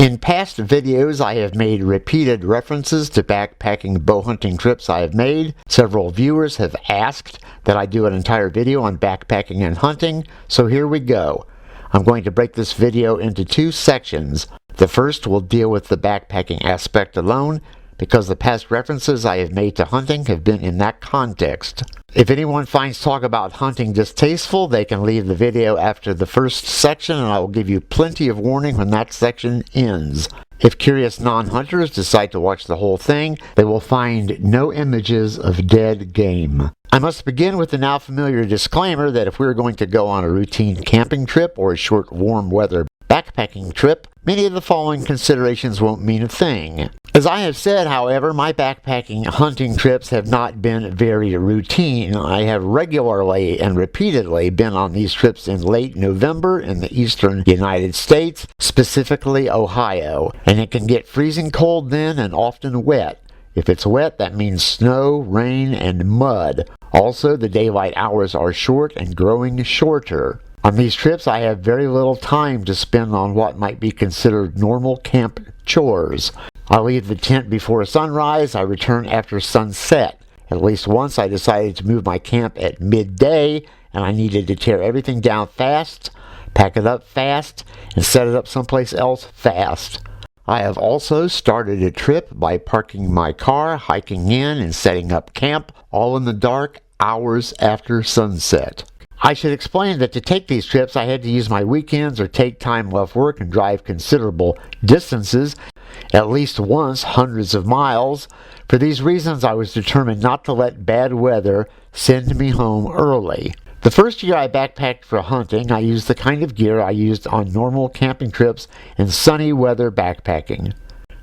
In past videos, I have made repeated references to backpacking bow hunting trips I have made. Several viewers have asked that I do an entire video on backpacking and hunting, so here we go. I'm going to break this video into two sections. The first will deal with the backpacking aspect alone, because the past references I have made to hunting have been in that context. If anyone finds talk about hunting distasteful, they can leave the video after the first section, and I will give you plenty of warning when that section ends. If curious non-hunters decide to watch the whole thing, they will find no images of dead game. I must begin with the now familiar disclaimer that if we're going to go on a routine camping trip or a short warm weather backpacking trip, many of the following considerations won't mean a thing. As I have said, however, my backpacking hunting trips have not been very routine. I have regularly and repeatedly been on these trips in late November in the eastern United States, specifically Ohio, and it can get freezing cold then and often wet. If it's wet, that means snow, rain, and mud. Also, the daylight hours are short and growing shorter. On these trips, I have very little time to spend on what might be considered normal camp chores. I leave the tent before sunrise, I return after sunset. At least once I decided to move my camp at midday, and I needed to tear everything down fast, pack it up fast, and set it up someplace else fast. I have also started a trip by parking my car, hiking in, and setting up camp, all in the dark, hours after sunset. I should explain that to take these trips, I had to use my weekends or take time off work and drive considerable distances, at least once hundreds of miles. For these reasons, I was determined not to let bad weather send me home early. The first year I backpacked for hunting, I used the kind of gear I used on normal camping trips and sunny weather backpacking.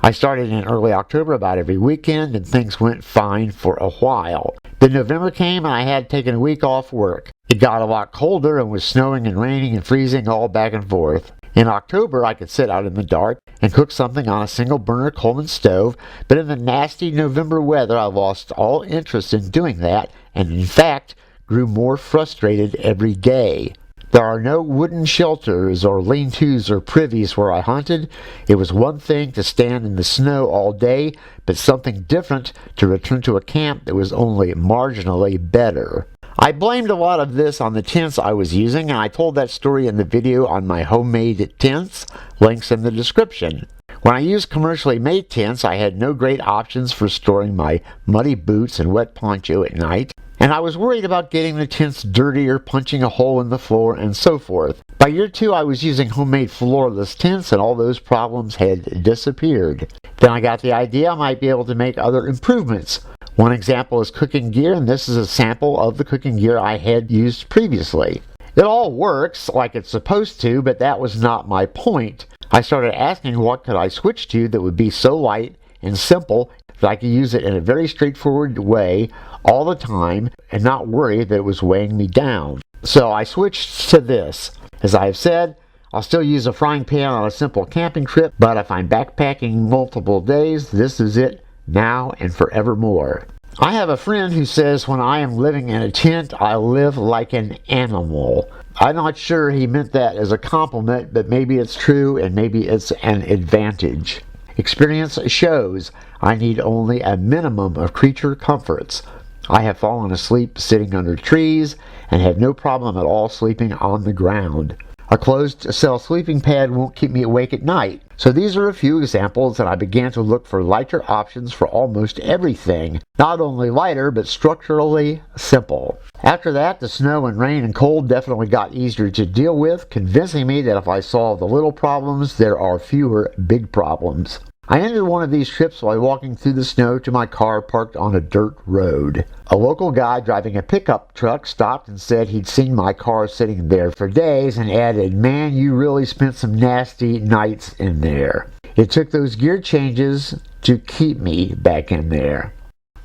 I started in early October about every weekend, and things went fine for a while. Then November came and I had taken a week off work. It got a lot colder and was snowing and raining and freezing all back and forth. In October, I could sit out in the dark and cook something on a single burner Coleman stove, but in the nasty November weather, I lost all interest in doing that, and in fact, grew more frustrated every day. There are no wooden shelters or lean-tos or privies where I hunted. It was one thing to stand in the snow all day, but something different to return to a camp that was only marginally better. I blamed a lot of this on the tents I was using, and I told that story in the video on my homemade tents, links in the description. When I used commercially made tents, I had no great options for storing my muddy boots and wet poncho at night, and I was worried about getting the tents dirty or punching a hole in the floor and so forth. By year 2, I was using homemade floorless tents, and all those problems had disappeared. Then I got the idea I might be able to make other improvements. One example is cooking gear, and this is a sample of the cooking gear I had used previously. It all works like it's supposed to, but that was not my point. I started asking what could I switch to that would be so light and simple that I could use it in a very straightforward way all the time and not worry that it was weighing me down. So I switched to this. As I have said, I'll still use a frying pan on a simple camping trip, but if I'm backpacking multiple days, this is it now and forevermore. I have a friend who says when I am living in a tent, I live like an animal. I'm not sure he meant that as a compliment, but maybe it's true and maybe it's an advantage. Experience shows I need only a minimum of creature comforts. I have fallen asleep sitting under trees and have no problem at all sleeping on the ground. A closed-cell sleeping pad won't keep me awake at night. So these are a few examples, and I began to look for lighter options for almost everything. Not only lighter, but structurally simple. After that, the snow and rain and cold definitely got easier to deal with, convincing me that if I solve the little problems, there are fewer big problems. I ended one of these trips by walking through the snow to my car parked on a dirt road. A local guy driving a pickup truck stopped and said he'd seen my car sitting there for days and added, "Man, you really spent some nasty nights in there." It took those gear changes to keep me back in there.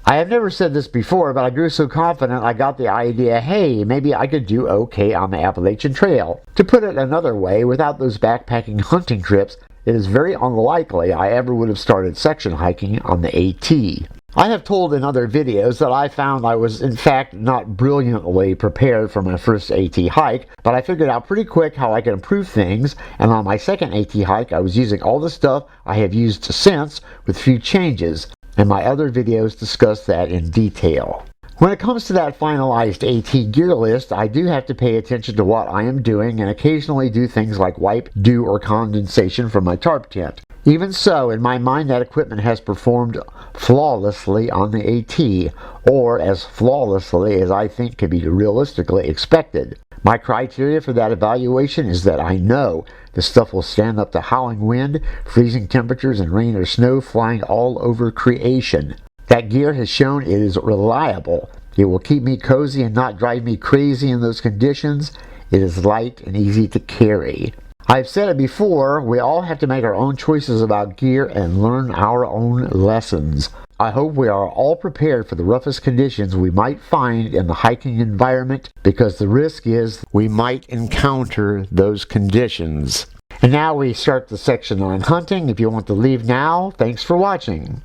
I have never said this before, but I grew so confident I got the idea, hey, maybe I could do okay on the Appalachian Trail. To put it another way, without those backpacking hunting trips, it is very unlikely I ever would have started section hiking on the AT. I have told in other videos that I found I was in fact not brilliantly prepared for my first AT hike, but I figured out pretty quick how I could improve things, and on my second AT hike I was using all the stuff I have used since with few changes, and my other videos discuss that in detail. When it comes to that finalized AT gear list, I do have to pay attention to what I am doing and occasionally do things like wipe dew or condensation from my tarp tent. Even so, in my mind that equipment has performed flawlessly on the AT, or as flawlessly as I think can be realistically expected. My criteria for that evaluation is that I know the stuff will stand up to howling wind, freezing temperatures, and rain or snow flying all over creation. That gear has shown it is reliable. It will keep me cozy and not drive me crazy in those conditions. It is light and easy to carry. I've said it before, we all have to make our own choices about gear and learn our own lessons. I hope we are all prepared for the roughest conditions we might find in the hiking environment, because the risk is we might encounter those conditions. And now we start the section on hunting. If you want to leave now, thanks for watching.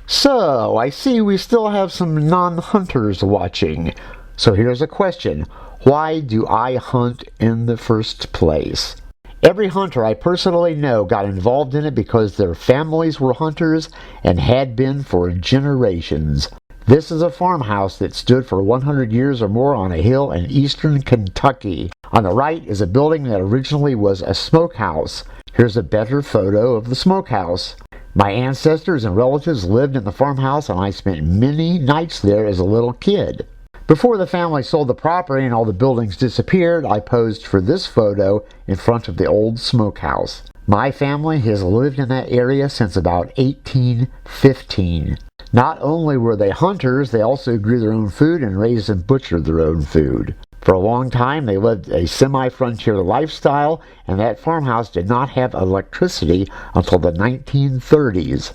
So, I see we still have some non-hunters watching. So here's a question. Why do I hunt in the first place? Every hunter I personally know got involved in it because their families were hunters and had been for generations. This is a farmhouse that stood for 100 years or more on a hill in eastern Kentucky. On the right is a building that originally was a smokehouse. Here's a better photo of the smokehouse. My ancestors and relatives lived in the farmhouse, and I spent many nights there as a little kid. Before the family sold the property and all the buildings disappeared, I posed for this photo in front of the old smokehouse. My family has lived in that area since about 1815. Not only were they hunters, they also grew their own food and raised and butchered their own food. For a long time, they lived a semi-frontier lifestyle, and that farmhouse did not have electricity until the 1930s.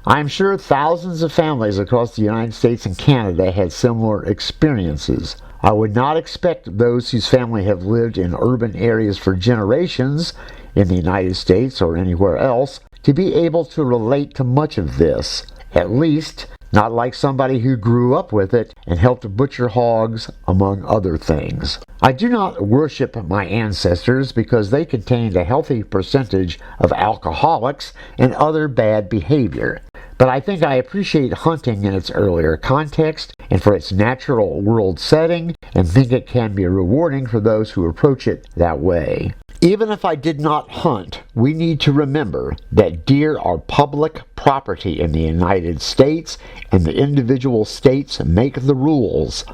I'm sure thousands of families across the United States and Canada had similar experiences. I would not expect those whose family have lived in urban areas for generations in the United States or anywhere else to be able to relate to much of this. At least, not like somebody who grew up with it and helped butcher hogs, among other things. I do not worship my ancestors because they contained a healthy percentage of alcoholics and other bad behavior. But I think I appreciate hunting in its earlier context and for its natural world setting, and think it can be rewarding for those who approach it that way. Even if I did not hunt, we need to remember that deer are public property in the United States, and the individual states make the rules.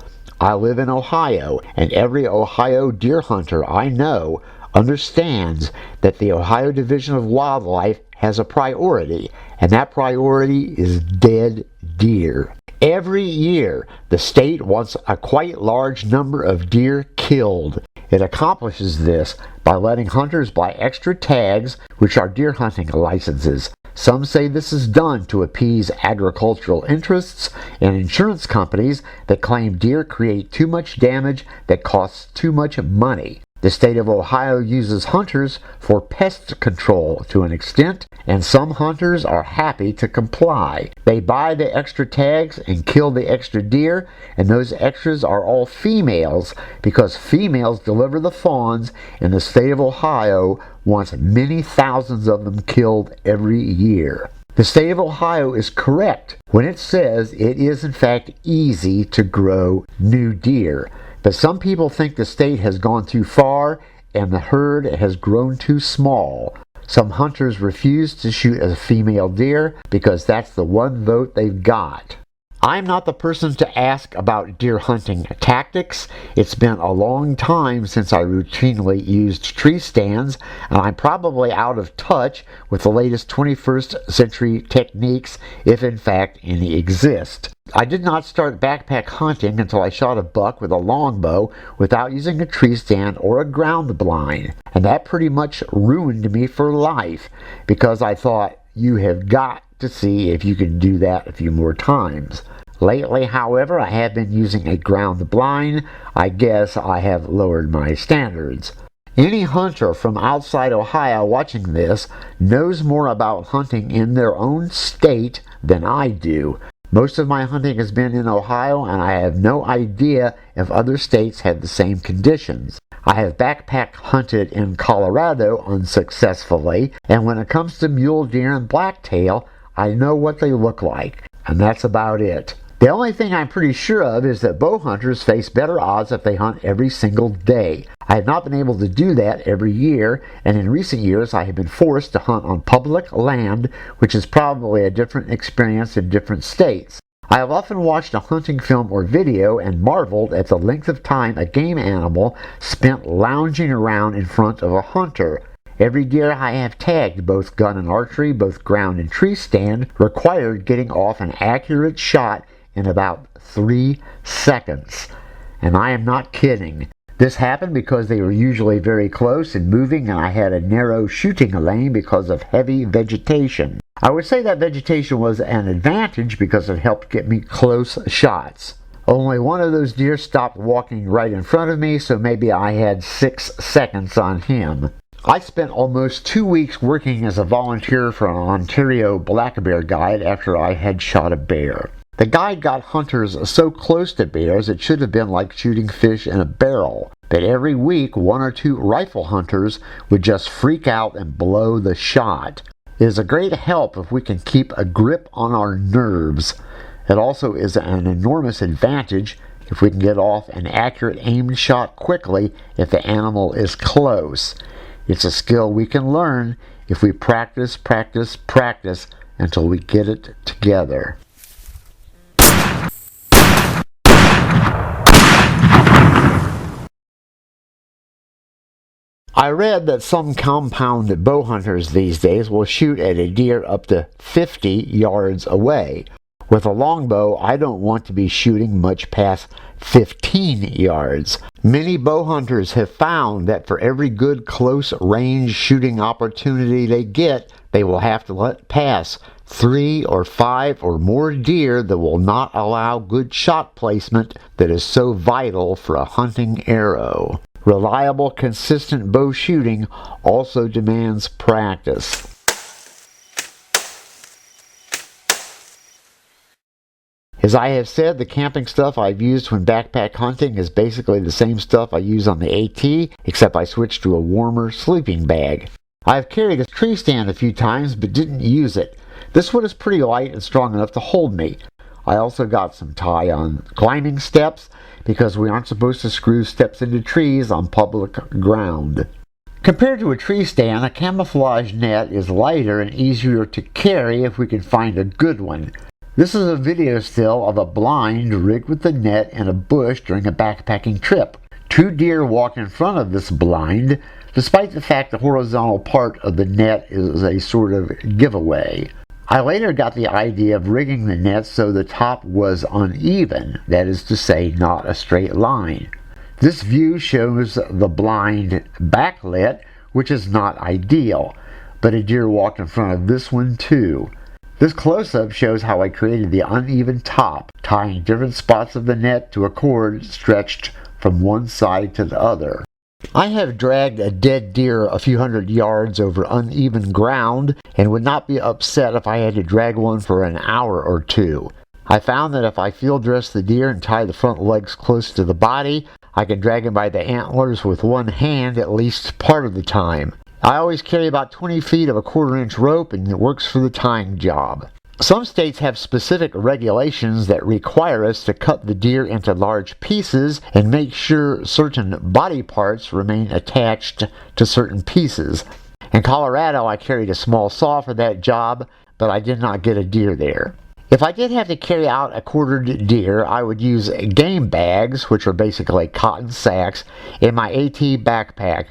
I live in Ohio, and every Ohio deer hunter I know understands that the Ohio Division of Wildlife has a priority, and that priority is dead deer. Every year, the state wants a quite large number of deer killed. It accomplishes this by letting hunters buy extra tags, which are deer hunting licenses. Some say this is done to appease agricultural interests and insurance companies that claim deer create too much damage that costs too much money. The state of Ohio uses hunters for pest control to an extent, and some hunters are happy to comply. They buy the extra tags and kill the extra deer, and those extras are all females because females deliver the fawns, and the state of Ohio wants many thousands of them killed every year. The state of Ohio is correct when it says it is in fact easy to grow new deer. But some people think the state has gone too far and the herd has grown too small. Some hunters refuse to shoot a female deer because that's the one vote they've got. I'm not the person to ask about deer hunting tactics. It's been a long time since I routinely used tree stands, and I'm probably out of touch with the latest 21st century techniques, if in fact any exist. I did not start backpack hunting until I shot a buck with a longbow without using a tree stand or a ground blind, and that pretty much ruined me for life because I thought, you have got to see if you can do that a few more times. Lately, however, I have been using a ground blind. I guess I have lowered my standards. Any hunter from outside Ohio watching this knows more about hunting in their own state than I do. Most of my hunting has been in Ohio, and I have no idea if other states have the same conditions. I have backpack hunted in Colorado unsuccessfully, and when it comes to mule deer and blacktail, I know what they look like, and that's about it. The only thing I'm pretty sure of is that bow hunters face better odds if they hunt every single day. I have not been able to do that every year, and in recent years I have been forced to hunt on public land, which is probably a different experience in different states. I have often watched a hunting film or video and marveled at the length of time a game animal spent lounging around in front of a hunter. Every deer I have tagged, both gun and archery, both ground and tree stand, required getting off an accurate shot in about 3 seconds. And I am not kidding. This happened because they were usually very close and moving, and I had a narrow shooting lane because of heavy vegetation. I would say that vegetation was an advantage because it helped get me close shots. Only one of those deer stopped walking right in front of me, so maybe I had 6 seconds on him. I spent almost 2 weeks working as a volunteer for an Ontario black bear guide after I had shot a bear. The guide got hunters so close to bears it should have been like shooting fish in a barrel. But every week, 1 or 2 rifle hunters would just freak out and blow the shot. It is a great help if we can keep a grip on our nerves. It also is an enormous advantage if we can get off an accurate aimed shot quickly if the animal is close. It's a skill we can learn if we practice until we get it together. I read that some compound bow hunters these days will shoot at a deer up to 50 yards away. With a longbow, I don't want to be shooting much past 15 yards. Many bow hunters have found that for every good close range shooting opportunity they get, they will have to let pass 3 or 5 or more deer that will not allow good shot placement that is so vital for a hunting arrow. Reliable, consistent bow shooting also demands practice. As I have said, the camping stuff I've used when backpack hunting is basically the same stuff I use on the AT, except I switched to a warmer sleeping bag. I've carried a tree stand a few times but didn't use it. This one is pretty light and strong enough to hold me. I also got some tie on climbing steps because we aren't supposed to screw steps into trees on public ground. Compared to a tree stand, a camouflage net is lighter and easier to carry if we can find a good one. This is a video still of a blind rigged with the net in a bush during a backpacking trip. 2 deer walk in front of this blind, despite the fact the horizontal part of the net is a sort of giveaway. I later got the idea of rigging the net so the top was uneven, that is to say, not a straight line. This view shows the blind backlit, which is not ideal, but a deer walked in front of this one too. This close-up shows how I created the uneven top, tying different spots of the net to a cord stretched from one side to the other. I have dragged a dead deer a few hundred yards over uneven ground and would not be upset if I had to drag one for an hour or 2. I found that if I field dress the deer and tie the front legs close to the body, I can drag him by the antlers with one hand at least part of the time. I always carry about 20 feet of a 1/4 inch rope, and it works for the tying job. Some states have specific regulations that require us to cut the deer into large pieces and make sure certain body parts remain attached to certain pieces. In Colorado, I carried a small saw for that job, but I did not get a deer there. If I did have to carry out a quartered deer, I would use game bags, which are basically cotton sacks, in my AT backpack.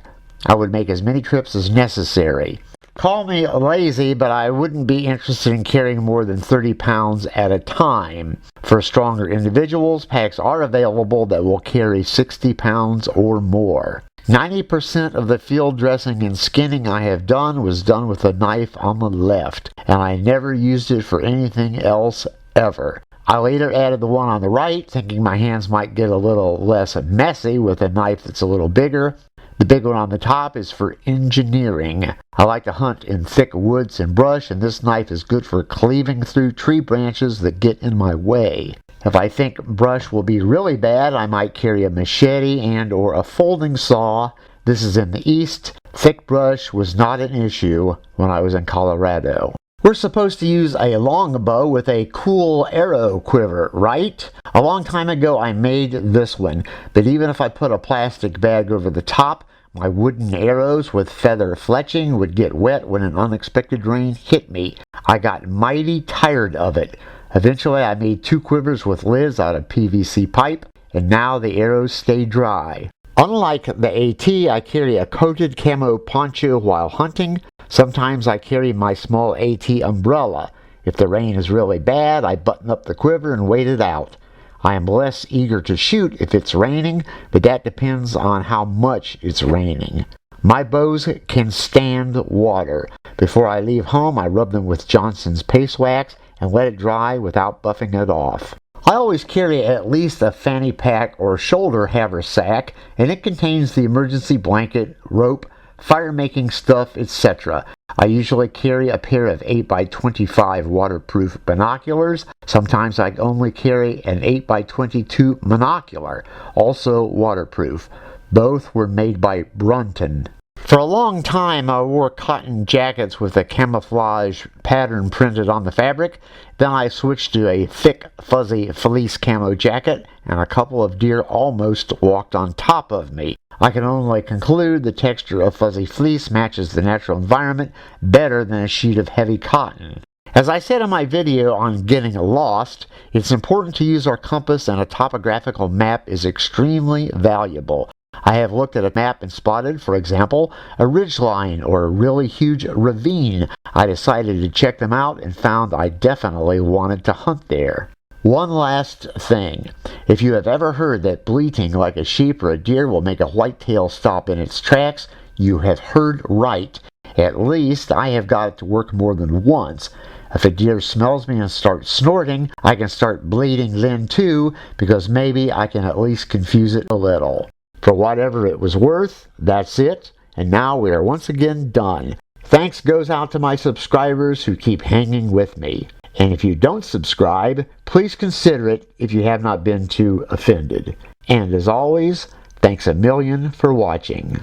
I would make as many trips as necessary. Call me lazy, but I wouldn't be interested in carrying more than 30 pounds at a time. For stronger individuals, packs are available that will carry 60 pounds or more. 90% of the field dressing and skinning I have done was done with a knife on the left, and I never used it for anything else ever. I later added the one on the right, thinking my hands might get a little less messy with a knife that's a little bigger, The big one on the top is for engineering. I like to hunt in thick woods and brush, and this knife is good for cleaving through tree branches that get in my way. If I think brush will be really bad, I might carry a machete and or a folding saw. This is in the east. Thick brush was not an issue when I was in Colorado. We're supposed to use a long bow with a cool arrow quiver, right? A long time ago I made this one, but even if I put a plastic bag over the top, my wooden arrows with feather fletching would get wet when an unexpected rain hit me. I got mighty tired of it. Eventually I made 2 quivers with lids out of PVC pipe, and now the arrows stay dry. Unlike the AT, I carry a coated camo poncho while hunting. Sometimes I carry my small AT umbrella. If the rain is really bad, I button up the quiver and wait it out. I am less eager to shoot if it's raining, but that depends on how much it's raining. My bows can stand water. Before I leave home, I rub them with Johnson's paste wax and let it dry without buffing it off. I always carry at least a fanny pack or shoulder haversack, and it contains the emergency blanket, rope, fire-making stuff, etc. I usually carry a pair of 8x25 waterproof binoculars. Sometimes I only carry an 8x22 monocular, also waterproof. Both were made by Brunton. For a long time I wore cotton jackets with a camouflage pattern printed on the fabric. Then I switched to a thick fuzzy fleece camo jacket, and a couple of deer almost walked on top of me. I can only conclude the texture of fuzzy fleece matches the natural environment better than a sheet of heavy cotton. As I said in my video on getting lost, it's important to use our compass, and a topographical map is extremely valuable. I have looked at a map and spotted, for example, a ridgeline or a really huge ravine. I decided to check them out and found I definitely wanted to hunt there. One last thing. If you have ever heard that bleating like a sheep or a deer will make a whitetail stop in its tracks, you have heard right. At least I have got it to work more than once. If a deer smells me and starts snorting, I can start bleating then too, because maybe I can at least confuse it a little. For whatever it was worth, that's it, and now we are once again done. Thanks goes out to my subscribers who keep hanging with me. And if you don't subscribe, please consider it if you have not been too offended. And as always, thanks a million for watching.